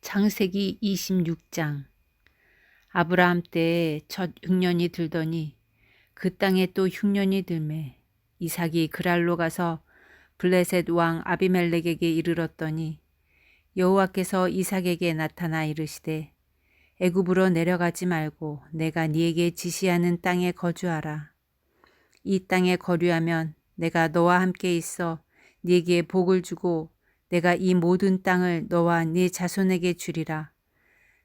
창세기 26장. 아브라함 때에 첫 흉년이 들더니 그 땅에 또 흉년이 들매 이삭이 그랄로 가서 블레셋 왕 아비멜렉에게 이르렀더니 여호와께서 이삭에게 나타나 이르시되 애굽으로 내려가지 말고 내가 네게 지시하는 땅에 거주하라. 이 땅에 거류하면 내가 너와 함께 있어 네게 복을 주고 내가 이 모든 땅을 너와 네 자손에게 주리라.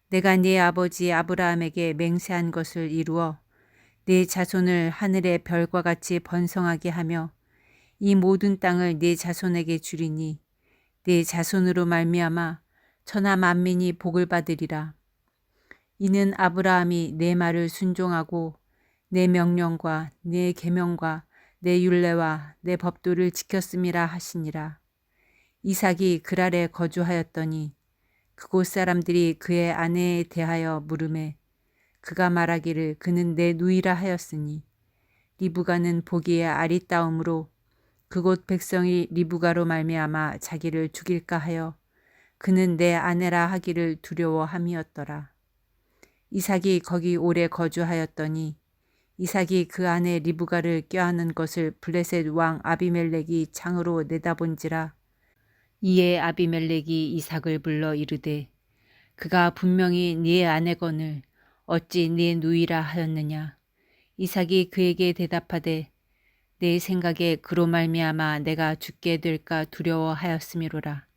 내가 네 아버지 아브라함에게 맹세한 것을 이루어 네 자손을 하늘의 별과 같이 번성하게 하며 이 모든 땅을 네 자손에게 주리니 네 자손으로 말미암아 천하 만민이 복을 받으리라. 이는 아브라함이 내 말을 순종하고 내 명령과 내 계명과 내 율례와 내 법도를 지켰음이라 하시니라. 이삭이 그랄에 거주하였더니 그곳 사람들이 그의 아내에 대하여 물으매 그가 말하기를 그는 내 누이라 하였으니 리브가는 보기에 아리따움으로 그곳 백성이 리브가로 말미암아 자기를 죽일까 하여 그는 내 아내라 하기를 두려워함이었더라. 이삭이 거기 오래 거주하였더니 이삭이 그 아내 리브가를 껴안은 것을 블레셋 왕 아비멜렉이 창으로 내다본지라. 이에 아비멜렉이 이삭을 불러 이르되 그가 분명히 네 아내거늘 어찌 네 누이라 하였느냐. 이삭이 그에게 대답하되 내 생각에 그로 말미암아 내가 죽게 될까 두려워하였음이로라.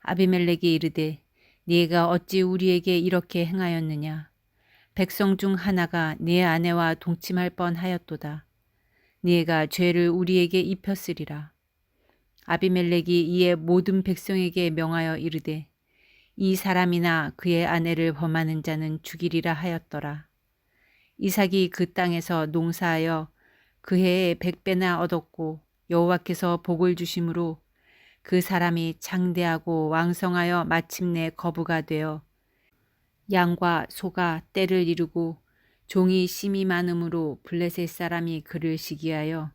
아비멜렉이 이르되 네가 어찌 우리에게 이렇게 행하였느냐. 백성 중 하나가 네 아내와 동침할 뻔하였도다. 네가 죄를 우리에게 입혔으리라. 아비멜렉이 이에 모든 백성에게 명하여 이르되 이 사람이나 그의 아내를 범하는 자는 죽이리라 하였더라. 이삭이 그 땅에서 농사하여 그 해에 100배나 얻었고 여호와께서 복을 주심으로 그 사람이 장대하고 왕성하여 마침내 거부가 되어 양과 소가 떼를 이루고 종이 심이 많음으로 블레셋 사람이 그를 시기하여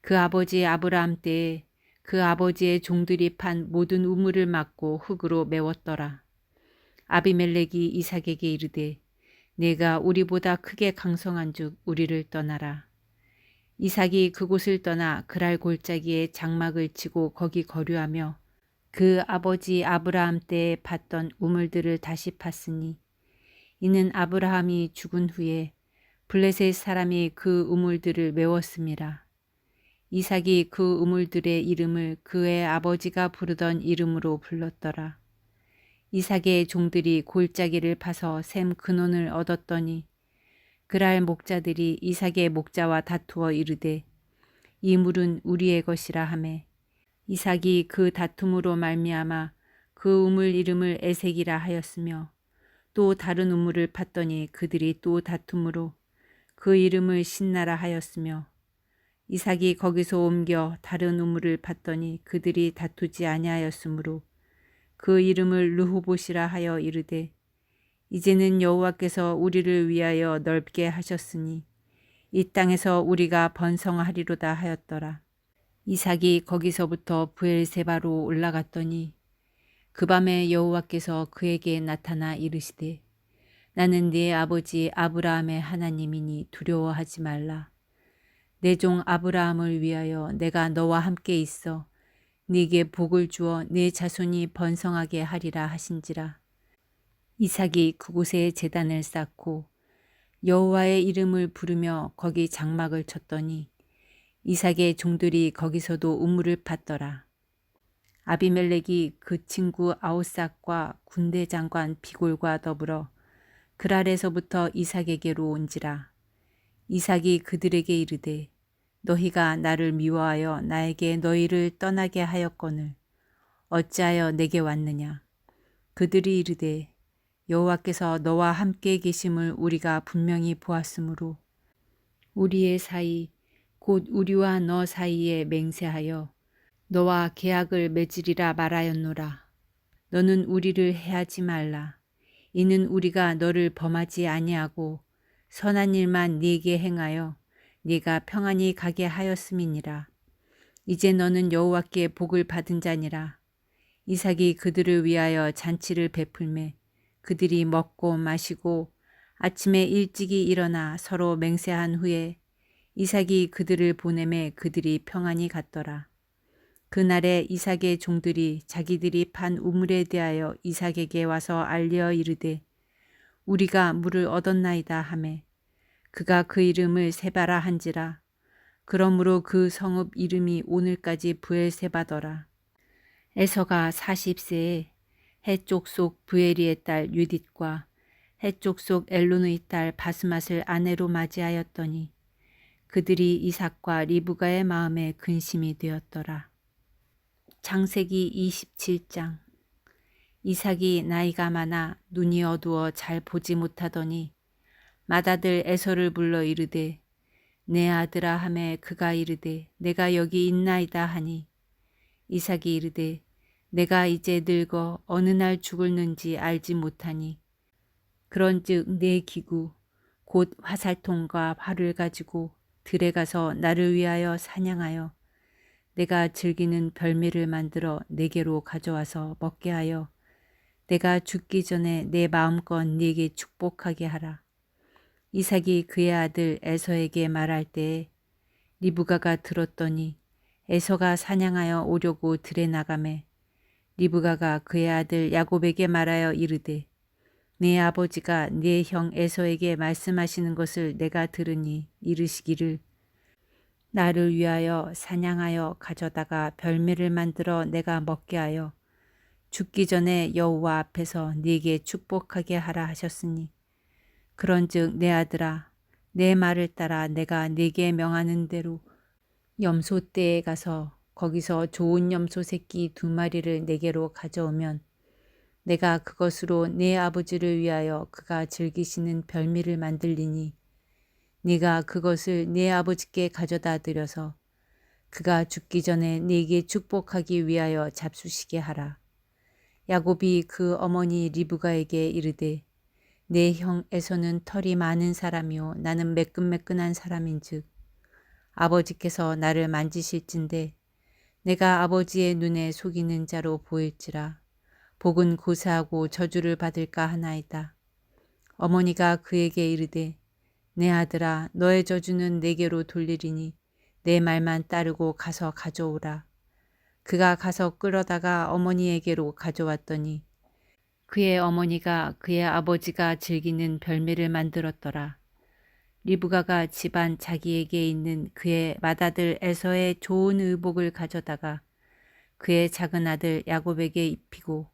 그 아버지 아브라함 때에 그 아버지의 종들이 판 모든 우물을 막고 흙으로 메웠더라. 아비멜렉이 이삭에게 이르되 내가 우리보다 크게 강성한즉 우리를 떠나라. 이삭이 그곳을 떠나 그랄 골짜기에 장막을 치고 거기 거류하며 그 아버지 아브라함 때에 팠던 우물들을 다시 팠으니 이는 아브라함이 죽은 후에 블레셋 사람이 그 우물들을 메웠음이라. 이삭이 그 우물들의 이름을 그의 아버지가 부르던 이름으로 불렀더라. 이삭의 종들이 골짜기를 파서 샘 근원을 얻었더니 그랄 목자들이 이삭의 목자와 다투어 이르되 이 물은 우리의 것이라 하매 이삭이 그 다툼으로 말미암아 그 우물 이름을 에색이라 하였으며 또 다른 우물을 팠더니 그들이 또 다툼으로 그 이름을 신나라 하였으며 이삭이 거기서 옮겨 다른 우물을 팠더니 그들이 다투지 아니하였으므로 그 이름을 르호봇이라 하여 이르되 이제는 여호와께서 우리를 위하여 넓게 하셨으니 이 땅에서 우리가 번성하리로다 하였더라. 이삭이 거기서부터 브엘세바로 올라갔더니 그 밤에 여호와께서 그에게 나타나 이르시되 나는 네 아버지 아브라함의 하나님이니 두려워하지 말라. 내 종 아브라함을 위하여 내가 너와 함께 있어 네게 복을 주어 네 자손이 번성하게 하리라 하신지라. 이삭이 그곳에 제단을 쌓고 여호와의 이름을 부르며 거기 장막을 쳤더니 이삭의 종들이 거기서도 우물을 팠더라. 아비멜렉이 그 친구 아우삭과 군대 장관 비골과 더불어 그랄에서부터 이삭에게로 온지라. 이삭이 그들에게 이르되 너희가 나를 미워하여 나에게 너희를 떠나게 하였거늘 어찌하여 내게 왔느냐. 그들이 이르되 여호와께서 너와 함께 계심을 우리가 분명히 보았으므로 우리의 사이 곧 우리와 너 사이에 맹세하여 너와 계약을 맺으리라 말하였노라. 너는 우리를 해하지 말라. 이는 우리가 너를 범하지 아니하고 선한 일만 네게 행하여 네가 평안히 가게 하였음이니라. 이제 너는 여호와께 복을 받은 자니라. 이삭이 그들을 위하여 잔치를 베풀매 그들이 먹고 마시고 아침에 일찍이 일어나 서로 맹세한 후에 이삭이 그들을 보내매 그들이 평안히 갔더라. 그날에 이삭의 종들이 자기들이 판 우물에 대하여 이삭에게 와서 알려 이르되 우리가 물을 얻었나이다 하매 그가 그 이름을 세바라 한지라. 그러므로 그 성읍 이름이 오늘까지 브엘세바더라. 에서가 40세에 해쪽 속 부에리의 딸 유딧과 해쪽 속 엘론의 딸 바스맛을 아내로 맞이하였더니 그들이 이삭과 리브가의 마음에 근심이 되었더라. 창세기 27장. 이삭이 나이가 많아 눈이 어두워 잘 보지 못하더니 맏아들 에서를 불러 이르되 내 아들아 하매 그가 이르되 내가 여기 있나이다 하니 이삭이 이르되 내가 이제 늙어 어느 날 죽을는지 알지 못하니 그런즉 내 기구 곧 화살통과 활을 가지고 들에 가서 나를 위하여 사냥하여 내가 즐기는 별미를 만들어 내게로 가져와서 먹게 하여 내가 죽기 전에 내 마음껏 네게 축복하게 하라. 이삭이 그의 아들 에서에게 말할 때에 리브가가 들었더니 에서가 사냥하여 오려고 들에 나가매 리브가가 그의 아들 야곱에게 말하여 이르되 내 아버지가 네 형 에서에게 말씀하시는 것을 내가 들으니 이르시기를 나를 위하여 사냥하여 가져다가 별미를 만들어 내가 먹게 하여 죽기 전에 여호와 앞에서 네게 축복하게 하라 하셨으니 그런즉 내 아들아 내 말을 따라 내가 네게 명하는 대로 염소떼에 가서 거기서 좋은 염소 새끼 2마리를 내게로 가져오면 내가 그것으로 내 아버지를 위하여 그가 즐기시는 별미를 만들리니 네가 그것을 내 아버지께 가져다 드려서 그가 죽기 전에 네게 축복하기 위하여 잡수시게 하라. 야곱이 그 어머니 리브가에게 이르되 내 형 에서는 털이 많은 사람이요 나는 매끈매끈한 사람인즉 아버지께서 나를 만지실진데 내가 아버지의 눈에 속이는 자로 보일지라 복은 고사하고 저주를 받을까 하나이다. 어머니가 그에게 이르되 내 아들아 너의 저주는 내게로 돌리리니 내 말만 따르고 가서 가져오라. 그가 가서 끌어다가 어머니에게로 가져왔더니 그의 어머니가 그의 아버지가 즐기는 별미를 만들었더라. 리브가가 집안 자기에게 있는 그의 맏아들 에서의 좋은 의복을 가져다가 그의 작은 아들 야곱에게 입히고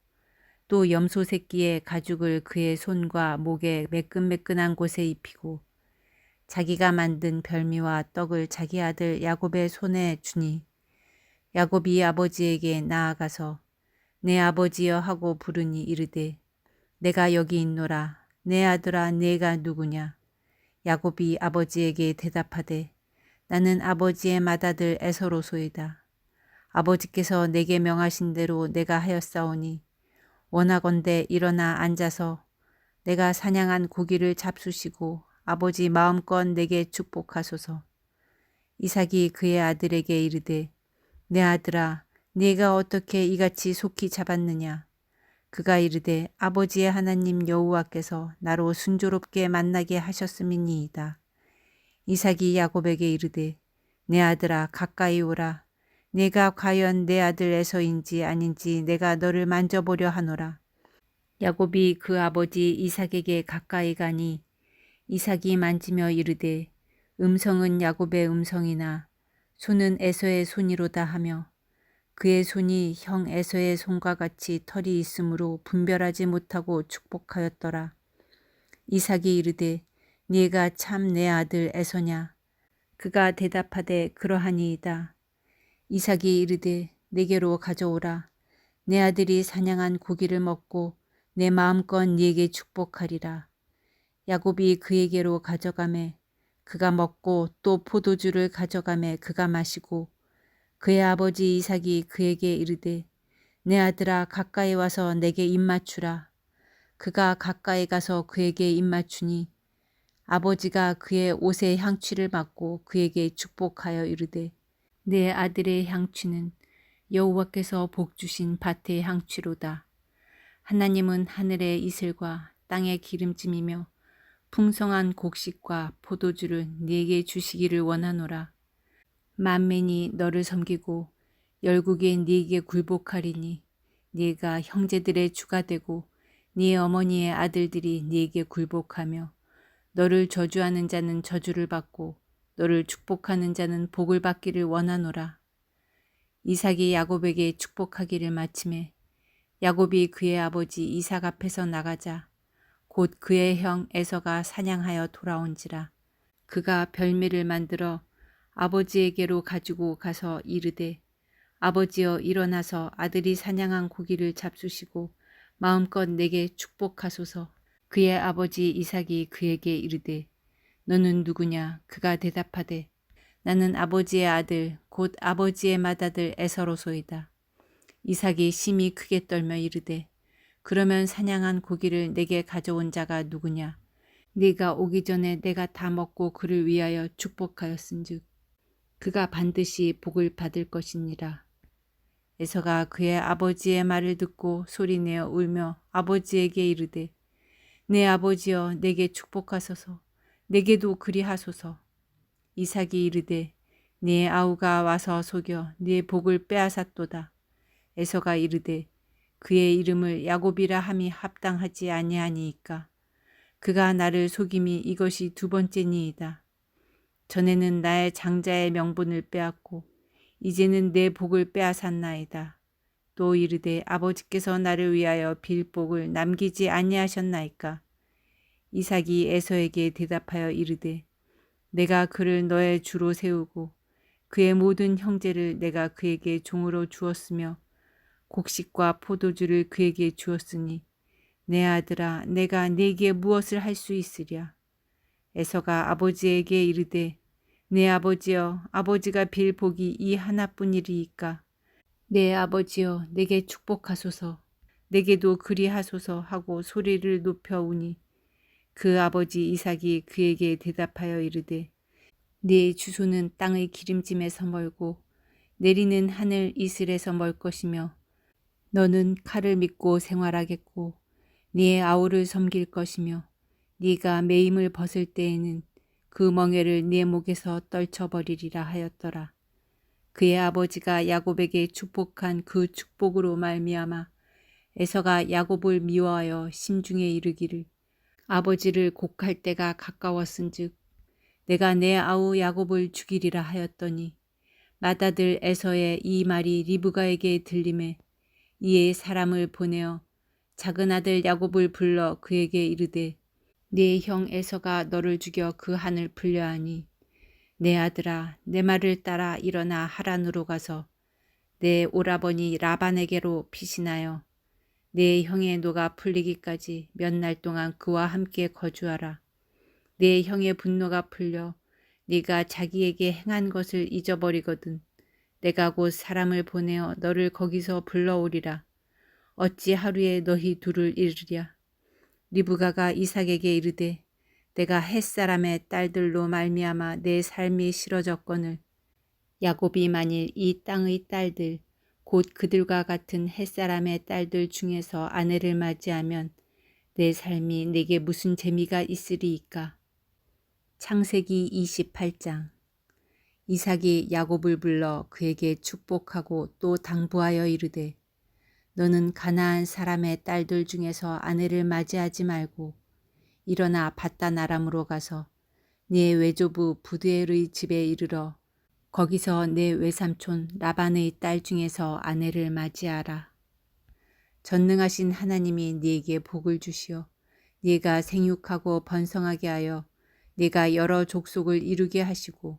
또 염소 새끼의 가죽을 그의 손과 목에 매끈매끈한 곳에 입히고 자기가 만든 별미와 떡을 자기 아들 야곱의 손에 주니 야곱이 아버지에게 나아가서 내 아버지여 하고 부르니 이르되 내가 여기 있노라. 내 아들아 내가 누구냐. 야곱이 아버지에게 대답하되 나는 아버지의 맏아들 에서로소이다. 아버지께서 내게 명하신 대로 내가 하였사오니 원하건대 일어나 앉아서 내가 사냥한 고기를 잡수시고 아버지 마음껏 내게 축복하소서. 이삭이 그의 아들에게 이르되 내 아들아 네가 어떻게 이같이 속히 잡았느냐. 그가 이르되 아버지의 하나님 여호와께서 나로 순조롭게 만나게 하셨음이니이다. 이삭이 야곱에게 이르되 내 아들아 가까이 오라. 내가 과연 내 아들 에서인지 아닌지 내가 너를 만져보려 하노라. 야곱이 그 아버지 이삭에게 가까이 가니 이삭이 만지며 이르되 음성은 야곱의 음성이나 손은 에서의 손이로다 하며 그의 손이 형 에서의 손과 같이 털이 있으므로 분별하지 못하고 축복하였더라. 이삭이 이르되 네가 참 내 아들 에서냐. 그가 대답하되 그러하니이다. 이삭이 이르되 내게로 가져오라. 내 아들이 사냥한 고기를 먹고 내 마음껏 네게 축복하리라. 야곱이 그에게로 가져가매 그가 먹고 또 포도주를 가져가매 그가 마시고 그의 아버지 이삭이 그에게 이르되 내 아들아 가까이 와서 내게 입맞추라. 그가 가까이 가서 그에게 입맞추니 아버지가 그의 옷에 향취를 맡고 그에게 축복하여 이르되 내 아들의 향취는 여호와께서 복 주신 밭의 향취로다. 하나님은 하늘의 이슬과 땅의 기름짐이며 풍성한 곡식과 포도주를 네게 주시기를 원하노라. 만민이 너를 섬기고 열국이 네게 굴복하리니 네가 형제들의 주가 되고 네 어머니의 아들들이 네게 굴복하며 너를 저주하는 자는 저주를 받고 너를 축복하는 자는 복을 받기를 원하노라. 이삭이 야곱에게 축복하기를 마침에 야곱이 그의 아버지 이삭 앞에서 나가자 곧 그의 형 에서가 사냥하여 돌아온지라. 그가 별미를 만들어 아버지에게로 가지고 가서 이르되 아버지여 일어나서 아들이 사냥한 고기를 잡수시고 마음껏 내게 축복하소서. 그의 아버지 이삭이 그에게 이르되 너는 누구냐? 그가 대답하되 나는 아버지의 아들 곧 아버지의 맏아들 에서로소이다. 이삭이 심히 크게 떨며 이르되 그러면 사냥한 고기를 내게 가져온 자가 누구냐? 네가 오기 전에 내가 다 먹고 그를 위하여 축복하였은즉 그가 반드시 복을 받을 것이니라. 에서가 그의 아버지의 말을 듣고 소리내어 울며 아버지에게 이르되 내 아버지여 내게 축복하소서. 내게도 그리하소서. 이삭이 이르되 네 아우가 와서 속여 네 복을 빼앗았도다. 에서가 이르되 그의 이름을 야곱이라 함이 합당하지 아니하니이까. 그가 나를 속임이 이것이 두 번째니이다. 전에는 나의 장자의 명분을 빼앗고 이제는 내 복을 빼앗았나이다. 또 이르되 아버지께서 나를 위하여 빌 복을 남기지 아니하셨나이까. 이삭이 에서에게 대답하여 이르되 내가 그를 너의 주로 세우고 그의 모든 형제를 내가 그에게 종으로 주었으며 곡식과 포도주를 그에게 주었으니 내 아들아 내가 네게 무엇을 할 수 있으랴. 에서가 아버지에게 이르되 내 아버지여 아버지가 빌 복이 이 하나뿐이리이까. 내 아버지여 내게 축복하소서. 내게도 그리하소서 하고 소리를 높여 우니 그 아버지 이삭이 그에게 대답하여 이르되 네 주소는 땅의 기름짐에서 멀고 내리는 하늘 이슬에서 멀 것이며 너는 칼을 믿고 생활하겠고 네 아우를 섬길 것이며 네가 매임을 벗을 때에는 그 멍에를 네 목에서 떨쳐버리리라 하였더라. 그의 아버지가 야곱에게 축복한 그 축복으로 말미암아 에서가 야곱을 미워하여 심중에 이르기를 아버지를 곡할 때가 가까웠은즉 내가 내 아우 야곱을 죽이리라 하였더니 맏아들 에서의 이 말이 리브가에게 들림에 이에 사람을 보내어 작은 아들 야곱을 불러 그에게 이르되 네 형 에서가 너를 죽여 그 한을 풀려하니 내 아들아 내 말을 따라 일어나 하란으로 가서 내 오라버니 라반에게로 피신하여 내 형의 노가 풀리기까지 몇 날 동안 그와 함께 거주하라. 내 형의 분노가 풀려 네가 자기에게 행한 것을 잊어버리거든 내가 곧 사람을 보내어 너를 거기서 불러오리라. 어찌 하루에 너희 둘을 잃으랴. 리브가가 이삭에게 이르되 내가 햇사람의 딸들로 말미암아 내 삶이 싫어졌거늘 야곱이 만일 이 땅의 딸들 곧 그들과 같은 햇사람의 딸들 중에서 아내를 맞이하면 내 삶이 내게 무슨 재미가 있으리이까. 창세기 28장. 이삭이 야곱을 불러 그에게 축복하고 또 당부하여 이르되 너는 가나안 사람의 딸들 중에서 아내를 맞이하지 말고 일어나 밧단 아람으로 가서 네 외조부 부두엘의 집에 이르러 거기서 내 외삼촌 라반의 딸 중에서 아내를 맞이하라. 전능하신 하나님이 네게 복을 주시어 네가 생육하고 번성하게 하여 네가 여러 족속을 이루게 하시고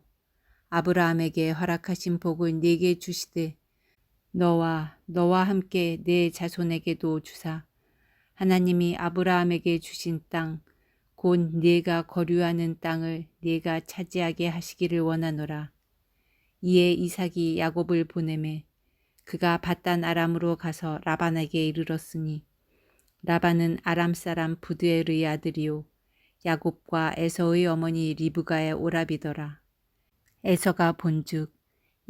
아브라함에게 허락하신 복을 네게 주시되 너와 함께 내 자손에게도 주사 하나님이 아브라함에게 주신 땅 곧 네가 거류하는 땅을 네가 차지하게 하시기를 원하노라. 이에 이삭이 야곱을 보내매 그가 밧단 아람으로 가서 라반에게 이르렀으니 라반은 아람 사람 부두엘의 아들이요 야곱과 에서의 어머니 리브가의 오라비더라. 에서가 본즉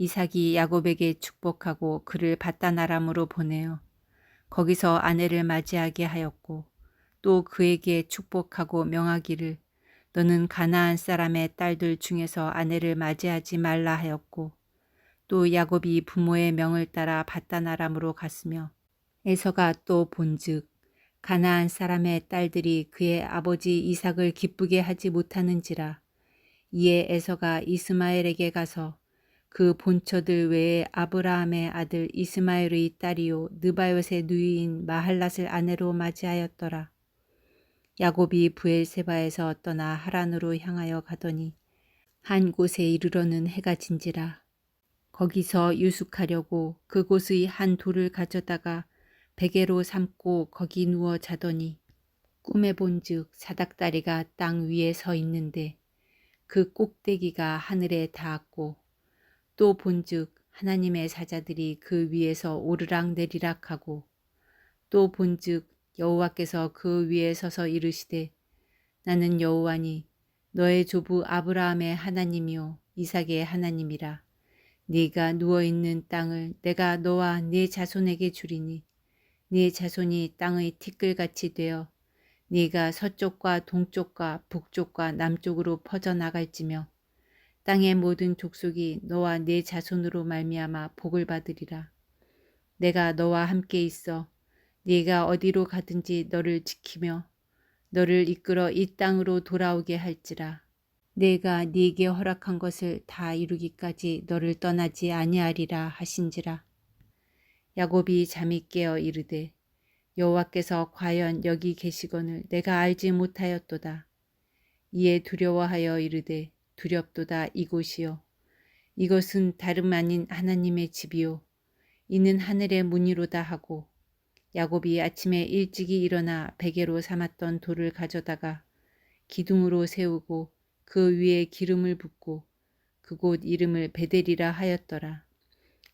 이삭이 야곱에게 축복하고 그를 밧단 아람으로 보내어 거기서 아내를 맞이하게 하였고 또 그에게 축복하고 명하기를 너는 가나안 사람의 딸들 중에서 아내를 맞이하지 말라 하였고 또 야곱이 부모의 명을 따라 밧단 아람으로 갔으며 에서가 또 본즉 가나안 사람의 딸들이 그의 아버지 이삭을 기쁘게 하지 못하는지라 이에 에서가 이스마엘에게 가서 그 본처들 외에 아브라함의 아들 이스마엘의 딸이요 느바요의 누이인 마할랏을 아내로 맞이하였더라. 야곱이 브엘세바에서 떠나 하란으로 향하여 가더니 한 곳에 이르러는 해가 진지라. 거기서 유숙하려고 그곳의 한 돌을 가져다가 베개로 삼고 거기 누워 자더니 꿈에 본즉 사닥다리가 땅 위에 서 있는데 그 꼭대기가 하늘에 닿았고 또 본즉 하나님의 사자들이 그 위에서 오르락 내리락 하고 또 본즉 여호와께서 그 위에 서서 이르시되 나는 여호와니 너의 조부 아브라함의 하나님이요 이삭의 하나님이라. 네가 누워있는 땅을 내가 너와 네 자손에게 주리니 네 자손이 땅의 티끌같이 되어 네가 서쪽과 동쪽과 북쪽과 남쪽으로 퍼져나갈지며 땅의 모든 족속이 너와 네 자손으로 말미암아 복을 받으리라. 내가 너와 함께 있어 네가 어디로 가든지 너를 지키며 너를 이끌어 이 땅으로 돌아오게 할지라. 내가 네게 허락한 것을 다 이루기까지 너를 떠나지 아니하리라 하신지라. 야곱이 잠이 깨어 이르되 여호와께서 과연 여기 계시거늘 내가 알지 못하였도다. 이에 두려워하여 이르되 두렵도다 이곳이요 이것은 다름 아닌 하나님의 집이요 이는 하늘의 문이로다 하고 야곱이 아침에 일찍이 일어나 베개로 삼았던 돌을 가져다가 기둥으로 세우고 그 위에 기름을 붓고 그곳 이름을 베델이라 하였더라.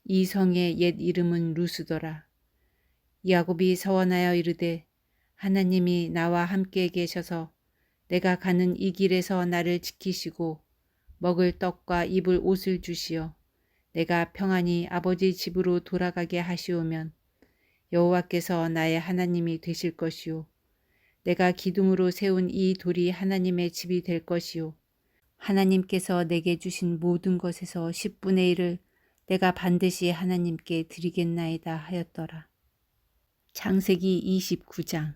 이 성의 옛 이름은 루스더라. 야곱이 서원하여 이르되 하나님이 나와 함께 계셔서 내가 가는 이 길에서 나를 지키시고 먹을 떡과 입을 옷을 주시어 내가 평안히 아버지 집으로 돌아가게 하시오면 여호와께서 나의 하나님이 되실 것이요 내가 기둥으로 세운 이 돌이 하나님의 집이 될 것이요 하나님께서 내게 주신 모든 것에서 10분의 1을 내가 반드시 하나님께 드리겠나이다 하였더라. 창세기 29장.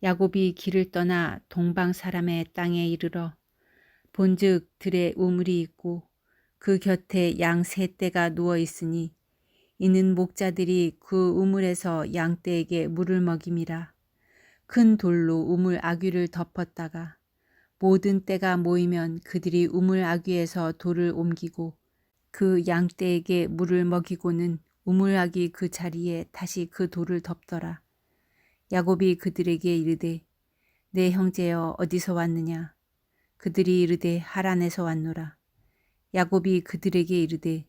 야곱이 길을 떠나 동방 사람의 땅에 이르러 본즉 들에 우물이 있고 그 곁에 양 세 떼가 누워 있으니 이는 목자들이 그 우물에서 양 떼에게 물을 먹임이라. 큰 돌로 우물 아귀를 덮었다가 모든 떼가 모이면 그들이 우물 아귀에서 돌을 옮기고 그 양 떼에게 물을 먹이고는 우물 아귀 그 자리에 다시 그 돌을 덮더라. 야곱이 그들에게 이르되 내 형제여 어디서 왔느냐? 그들이 이르되 하란에서 왔노라. 야곱이 그들에게 이르되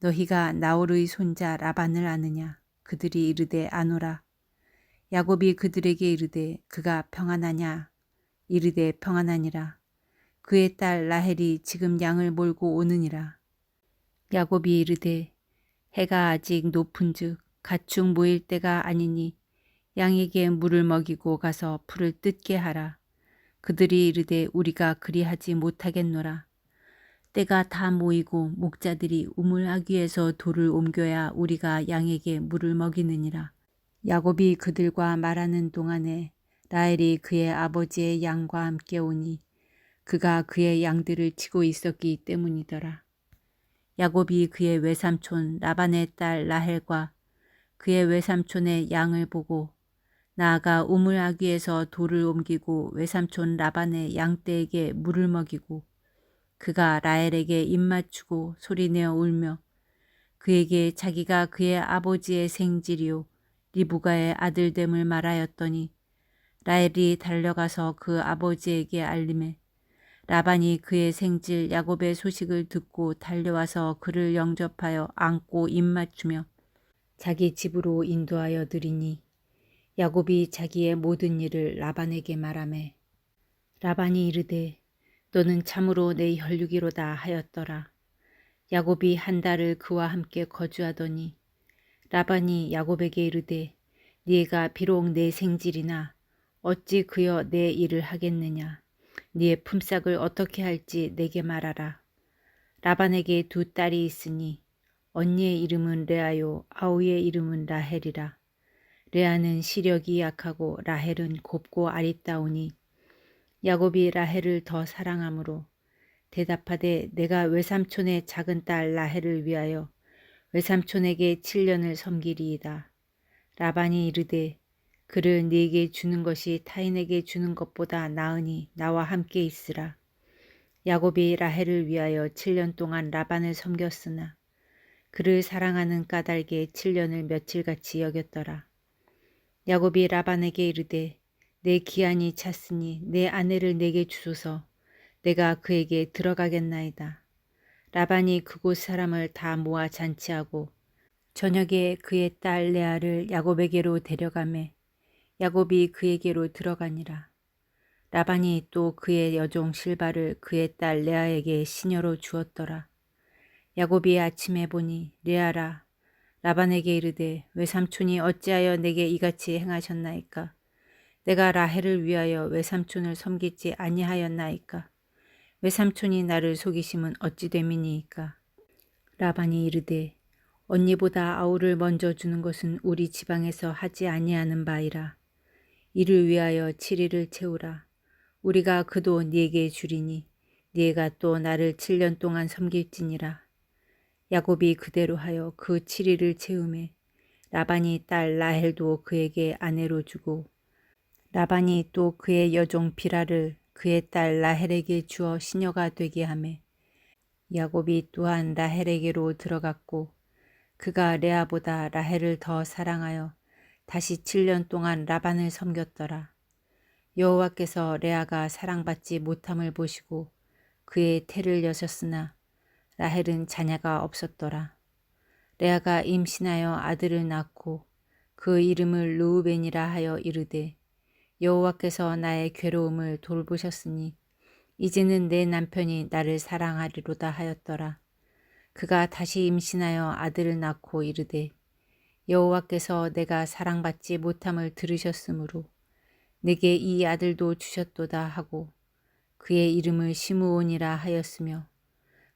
너희가 나홀의 손자 라반을 아느냐? 그들이 이르되 아노라. 야곱이 그들에게 이르되 그가 평안하냐? 이르되 평안하니라. 그의 딸 라헬이 지금 양을 몰고 오느니라. 야곱이 이르되 해가 아직 높은즉 가축 모일 때가 아니니 양에게 물을 먹이고 가서 풀을 뜯게 하라. 그들이 이르되 우리가 그리하지 못하겠노라. 때가 다 모이고 목자들이 우물 아귀에서 돌을 옮겨야 우리가 양에게 물을 먹이느니라. 야곱이 그들과 말하는 동안에 라헬이 그의 아버지의 양과 함께 오니 그가 그의 양들을 치고 있었기 때문이더라. 야곱이 그의 외삼촌 라반의 딸 라헬과 그의 외삼촌의 양을 보고 나아가 우물 아귀에서 돌을 옮기고 외삼촌 라반의 양떼에게 물을 먹이고 그가 라헬에게 입맞추고 소리내어 울며 그에게 자기가 그의 아버지의 생질이요 리브가의 아들됨을 말하였더니 라헬이 달려가서 그 아버지에게 알림해 라반이 그의 생질 야곱의 소식을 듣고 달려와서 그를 영접하여 안고 입맞추며 자기 집으로 인도하여 드리니 야곱이 자기의 모든 일을 라반에게 말하매 라반이 이르되 너는 참으로 내 혈육이로다 하였더라. 야곱이 한 달을 그와 함께 거주하더니 라반이 야곱에게 이르되 네가 비록 내 생질이나 어찌 그여 내 일을 하겠느냐. 네의 품삯을 어떻게 할지 내게 말하라. 라반에게 두 딸이 있으니 언니의 이름은 레아요 아우의 이름은 라헬이라. 레아는 시력이 약하고 라헬은 곱고 아리따우니 야곱이 라헬을 더 사랑하므로 대답하되 내가 외삼촌의 작은 딸 라헬을 위하여 외삼촌에게 7년을 섬기리이다. 라반이 이르되 그를 네게 주는 것이 타인에게 주는 것보다 나으니 나와 함께 있으라. 야곱이 라헬을 위하여 7년 동안 라반을 섬겼으나 그를 사랑하는 까닭에 7년을 며칠같이 여겼더라. 야곱이 라반에게 이르되 내 기한이 찼으니 내 아내를 내게 주소서. 내가 그에게 들어가겠나이다. 라반이 그곳 사람을 다 모아 잔치하고 저녁에 그의 딸 레아를 야곱에게로 데려가매 야곱이 그에게로 들어가니라. 라반이 또 그의 여종 실바를 그의 딸 레아에게 시녀로 주었더라. 야곱이 아침에 보니 레아라 라반에게 이르되 외삼촌이 어찌하여 내게 이같이 행하셨나이까. 내가 라헬을 위하여 외삼촌을 섬기지 아니하였나이까. 외삼촌이 나를 속이심은 어찌 됨이니이까. 라반이 이르되 언니보다 아우를 먼저 주는 것은 우리 지방에서 하지 아니하는 바이라. 이를 위하여 7일을 채우라. 우리가 그 돈 네게 주리니 네가 또 나를 7년 동안 섬길지니라. 야곱이 그대로 하여 그 7일을 채우매 라반이 딸 라헬도 그에게 아내로 주고 라반이 또 그의 여종 비라를 그의 딸 라헬에게 주어 시녀가 되게 하매 야곱이 또한 라헬에게로 들어갔고 그가 레아보다 라헬을 더 사랑하여 다시 7년 동안 라반을 섬겼더라. 여호와께서 레아가 사랑받지 못함을 보시고 그의 태를 여셨으나 라헬은 자녀가 없었더라. 레아가 임신하여 아들을 낳고 그 이름을 르우벤이라 하여 이르되 여호와께서 나의 괴로움을 돌보셨으니 이제는 내 남편이 나를 사랑하리로다 하였더라. 그가 다시 임신하여 아들을 낳고 이르되 여호와께서 내가 사랑받지 못함을 들으셨으므로 내게 이 아들도 주셨도다 하고 그의 이름을 시므온이라 하였으며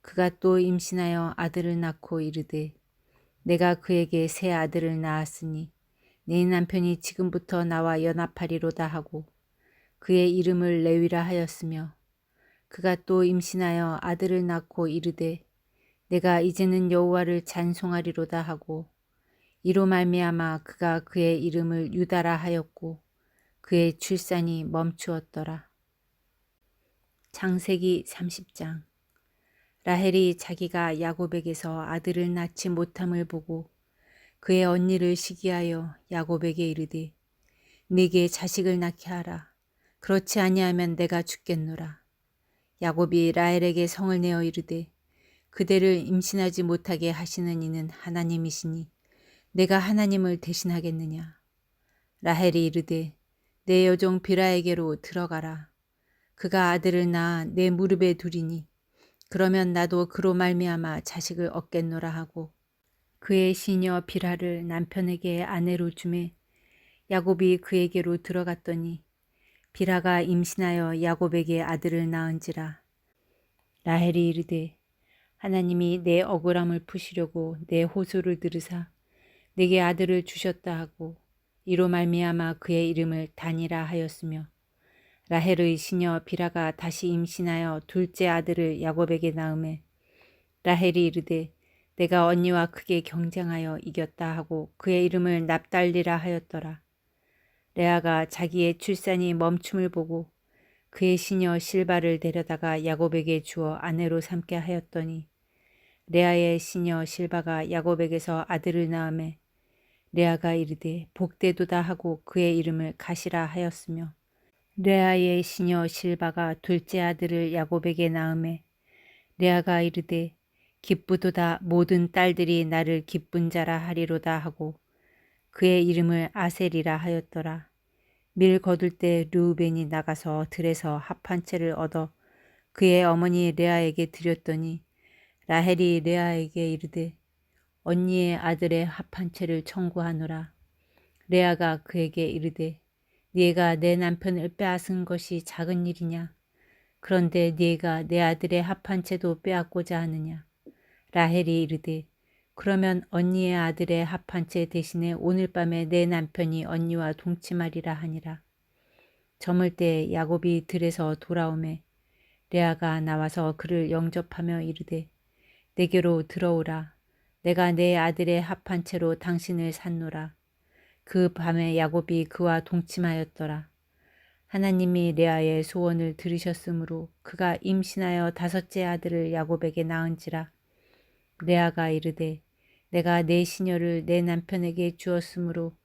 그가 또 임신하여 아들을 낳고 이르되 내가 그에게 새 아들을 낳았으니 내 남편이 지금부터 나와 연합하리로다 하고 그의 이름을 레위라 하였으며 그가 또 임신하여 아들을 낳고 이르되 내가 이제는 여호와를 찬송하리로다 하고 이로 말미암아 그가 그의 이름을 유다라 하였고 그의 출산이 멈추었더라. 창세기 30장. 라헬이 자기가 야곱에게서 아들을 낳지 못함을 보고 그의 언니를 시기하여 야곱에게 이르되 네게 자식을 낳게 하라. 그렇지 아니하면 내가 죽겠노라. 야곱이 라헬에게 성을 내어 이르되 그대를 임신하지 못하게 하시는 이는 하나님이시니 내가 하나님을 대신하겠느냐. 라헬이 이르되 내 여종 비라에게로 들어가라. 그가 아들을 낳아 내 무릎에 두리니 그러면 나도 그로 말미암아 자식을 얻겠노라 하고 그의 시녀 비라를 남편에게 아내로 주매 야곱이 그에게로 들어갔더니 비라가 임신하여 야곱에게 아들을 낳은지라. 라헬이 이르되 하나님이 내 억울함을 푸시려고 내 호소를 들으사 내게 아들을 주셨다 하고 이로 말미암아 그의 이름을 단이라 하였으며 라헬의 시녀 비라가 다시 임신하여 둘째 아들을 야곱에게 낳음에 라헬이 이르되 내가 언니와 크게 경쟁하여 이겼다 하고 그의 이름을 납달리라 하였더라. 레아가 자기의 출산이 멈춤을 보고 그의 시녀 실바를 데려다가 야곱에게 주어 아내로 삼게 하였더니 레아의 시녀 실바가 야곱에게서 아들을 낳음에 레아가 이르되 복되도다 하고 그의 이름을 가시라 하였으며 레아의 시녀 실바가 둘째 아들을 야곱에게 낳음에 레아가 이르되 기쁘도다 모든 딸들이 나를 기쁜 자라 하리로다 하고 그의 이름을 아셀이라 하였더라. 밀 거둘 때 르우벤이 나가서 들에서 합 한 채를 얻어 그의 어머니 레아에게 드렸더니 라헬이 레아에게 이르되 언니의 아들의 합 한 채를 청구하노라. 레아가 그에게 이르되 네가 내 남편을 빼앗은 것이 작은 일이냐? 그런데 네가 내 아들의 합 한 채도 빼앗고자 하느냐? 라헬이 이르되 그러면 언니의 아들의 합 한 채 대신에 오늘 밤에 내 남편이 언니와 동침하리라 하니라. 저물 때 야곱이 들에서 돌아오매 레아가 나와서 그를 영접하며 이르되 내게로 들어오라. 내가 내 아들의 합 한 채로 당신을 샀노라. 그 밤에 야곱이 그와 동침하였더라. 하나님이 레아의 소원을 들으셨으므로 그가 임신하여 5째 아들을 야곱에게 낳은지라. 레아가 이르되 내가 내 시녀를 내 남편에게 주었으므로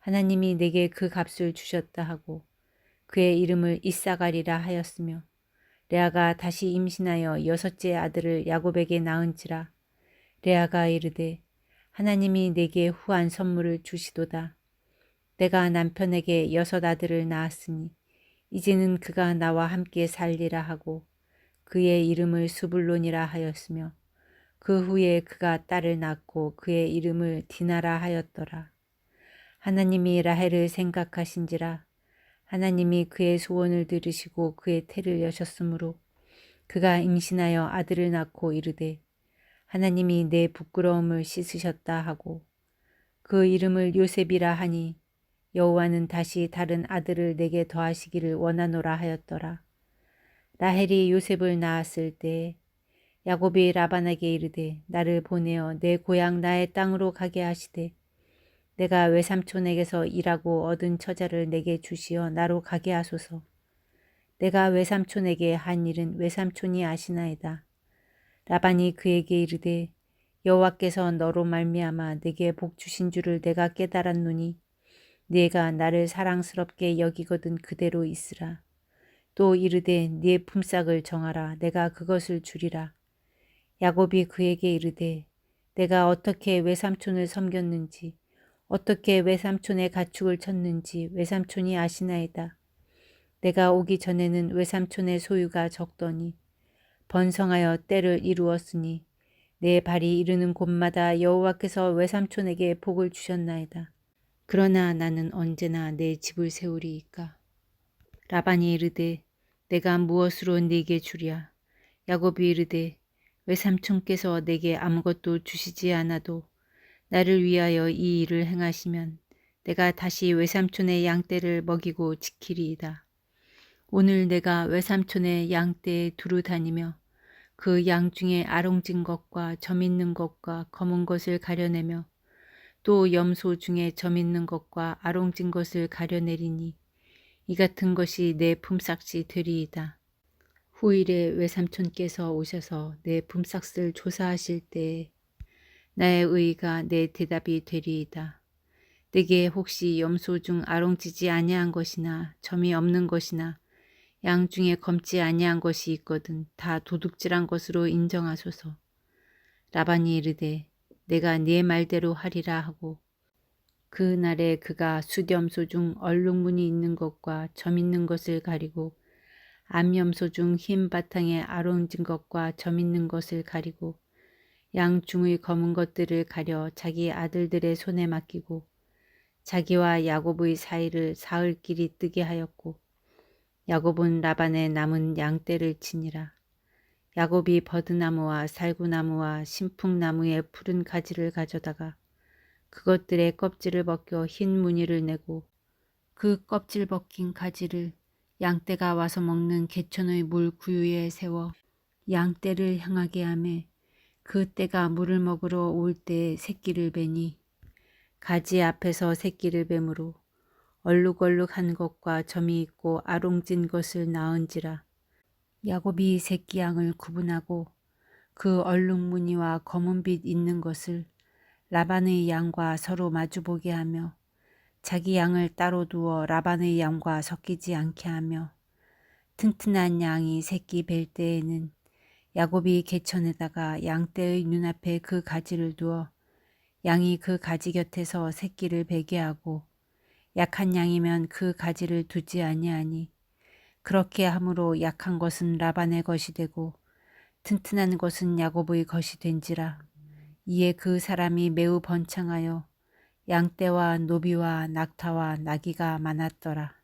하나님이 내게 그 값을 주셨다 하고 그의 이름을 이사가리라 하였으며 레아가 다시 임신하여 6째 아들을 야곱에게 낳은지라. 레아가 이르되 하나님이 내게 후한 선물을 주시도다. 내가 남편에게 6 아들을 낳았으니 이제는 그가 나와 함께 살리라 하고 그의 이름을 스불론이라 하였으며 그 후에 그가 딸을 낳고 그의 이름을 디나라 하였더라. 하나님이 라헬을 생각하신지라. 하나님이 그의 소원을 들으시고 그의 태를 여셨으므로 그가 임신하여 아들을 낳고 이르되 하나님이 내 부끄러움을 씻으셨다 하고 그 이름을 요셉이라 하니 여호와는 다시 다른 아들을 내게 더하시기를 원하노라 하였더라. 라헬이 요셉을 낳았을 때 야곱이 라반에게 이르되 나를 보내어 내 고향 나의 땅으로 가게 하시되 내가 외삼촌에게서 일하고 얻은 처자를 내게 주시어 나로 가게 하소서. 내가 외삼촌에게 한 일은 외삼촌이 아시나이다. 라반이 그에게 이르되 여호와께서 너로 말미암아 내게 복 주신 줄을 내가 깨달았노니 네가 나를 사랑스럽게 여기거든 그대로 있으라. 또 이르되 네 품삯을 정하라. 내가 그것을 주리라. 야곱이 그에게 이르되 내가 어떻게 외삼촌을 섬겼는지 어떻게 외삼촌의 가축을 쳤는지 외삼촌이 아시나이다. 내가 오기 전에는 외삼촌의 소유가 적더니 번성하여 때를 이루었으니 내 발이 이르는 곳마다 여호와께서 외삼촌에게 복을 주셨나이다. 그러나 나는 언제나 내 집을 세우리이까. 라반이 이르되 내가 무엇으로 네게 주랴. 야곱이 이르되 외삼촌께서 내게 아무것도 주시지 않아도 나를 위하여 이 일을 행하시면 내가 다시 외삼촌의 양떼를 먹이고 지키리이다. 오늘 내가 외삼촌의 양떼에 두루 다니며 그 양 중에 아롱진 것과 점 있는 것과 검은 것을 가려내며 또 염소 중에 점 있는 것과 아롱진 것을 가려내리니 이 같은 것이 내 품삯이 되리이다. 후일에 외삼촌께서 오셔서 내 품삯을 조사하실 때에 나의 의의가 내 대답이 되리이다. 내게 혹시 염소 중 아롱지지 아니한 것이나 점이 없는 것이나 양 중에 검지 아니한 것이 있거든 다 도둑질한 것으로 인정하소서. 라반이 이르되 내가 네 말대로 하리라 하고 그 날에 그가 숫염소 중 얼룩무늬 있는 것과 점 있는 것을 가리고 암염소 중 흰 바탕에 아롱진 것과 점 있는 것을 가리고 양 중의 검은 것들을 가려 자기 아들들의 손에 맡기고 자기와 야곱의 사이를 사흘길이 뜨게 하였고 야곱은 라반의 남은 양떼를 치니라. 야곱이 버드나무와 살구나무와 신풍나무의 푸른 가지를 가져다가 그것들의 껍질을 벗겨 흰 무늬를 내고 그 껍질 벗긴 가지를 양떼가 와서 먹는 개천의 물 구유에 세워 양떼를 향하게 하매 그 떼가 물을 먹으러 올 때에 새끼를 베니 가지 앞에서 새끼를 뱀으로 얼룩얼룩한 것과 점이 있고 아롱진 것을 낳은지라. 야곱이 새끼 양을 구분하고 그 얼룩무늬와 검은빛 있는 것을 라반의 양과 서로 마주보게 하며 자기 양을 따로 두어 라반의 양과 섞이지 않게 하며 튼튼한 양이 새끼 뵐 때에는 야곱이 개천에다가 양떼의 눈앞에 그 가지를 두어 양이 그 가지 곁에서 새끼를 베게 하고 약한 양이면 그 가지를 두지 아니하니 그렇게 함으로 약한 것은 라반의 것이 되고 튼튼한 것은 야곱의 것이 된지라. 이에 그 사람이 매우 번창하여 양떼와 노비와 낙타와 나귀가 많았더라.